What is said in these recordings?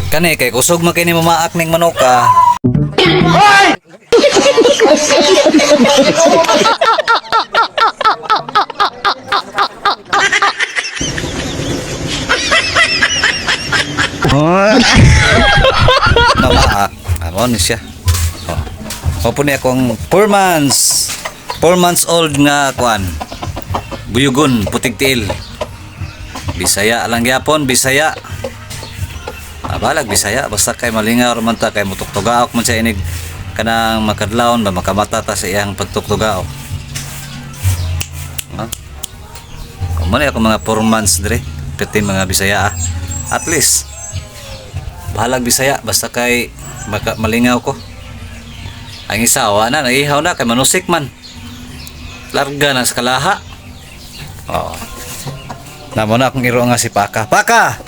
Kani kay kusog man kay ni mamaak ning manok ka. Mamaak. Ano ni siya? Oh. Opo ni akong 4 months old nga kuan. Buyugon, putig tiil. Bisaya lang gyapon, Bisaya. Balag Bisaya basta kay malingaw man ta kay mutuktugaok man sa inig kanang makadlawon ba makamata ta sa iyang pagtuktugaok. Ha? Kamo ni ako mga 4 months dire, piti mga Bisaya. At least balag Bisaya basta kay malingaw ko. Ang isa wa na nagihaw na kay manusik man. Larga na sa kalaha. Oh. Namo na akong iro nga si Paka. Paka!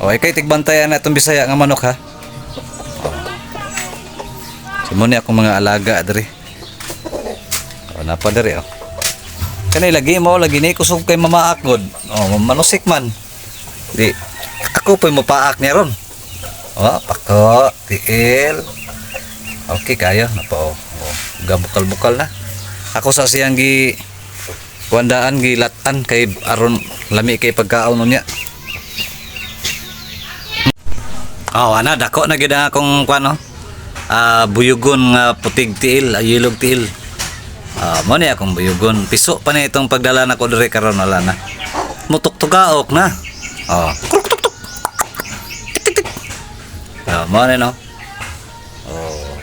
O, ikay tigbantayan na itong Bisaya nga manok ha. Sumuni akong mga alaga dari. O, napa dari o. Kanay lagi mo, lagi ni kusog kay mamaak god. O, manusik man. Di, ako po'y mapaak niya ron. O, pako, tiil. Okay kayo, napa o. Gabukal-bukal na. Ako sa siyang kuandaan gilatan kay aron lami kay pagkaon niya. Oh, ana dako na gid akong kuan no. Buyugon nga putig tiil, yellow tiil. Mo ni akong buyugon. Piso pa ni itong pagdala nako dire karon wala na. Mutuktugaok na. Oh. Mo ni no. Oh.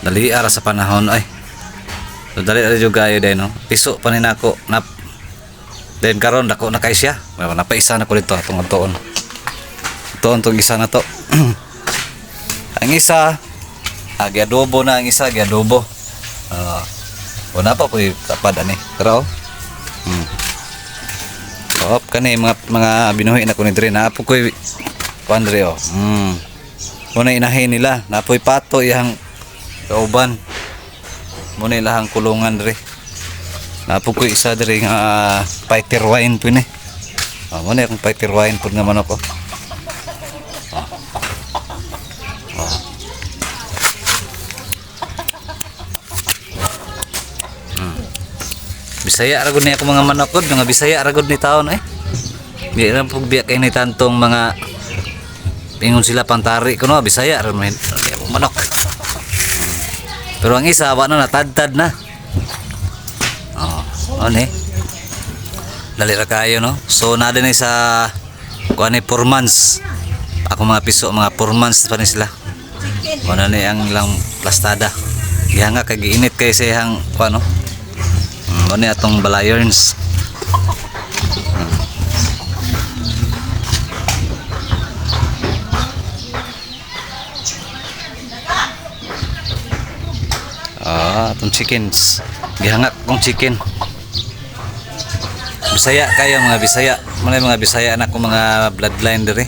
Dali ara sa panahon ay. So, dali juga ayo day no. Piso pa ni nako nap. Den karon dako na kay siya. Napaisa na ko dito atong atoon. Atoon tong isa na to. Ang isa adobo na ang isa adobo. Wala pa koy tapad ani. Pero op kani mga binuhi na ko ni dire na po koy pandre oh. Muna inahin nila napoy pato iyang kauban. Muna ilahang kulungan dire. Napo ko isa dire nga fighter wine po ni. Muna akong fighter wine pud nga manok ko. Bisaya ragod ni ako mga manok god, mga Bisaya ragod ni taon eh. Di ra pug biya kay ni tantong mga pingon sila pantari kuno Bisaya ra man manok. Pero ang isa wa na natadtad na. Ano dali ra kayo no. So na din sa kuan ni 4 months. Ako mga piso mga 4 months pa ni sila. Ano ni ang ilang plastada. Gihanga kay giinit kay sa ihang kuan no. Ano ni atong balayons. Atong chickens. Gihangak kong chicken. Bisaya kayo mga Bisaya. Mga Bisaya anak ko mga bloodline diri.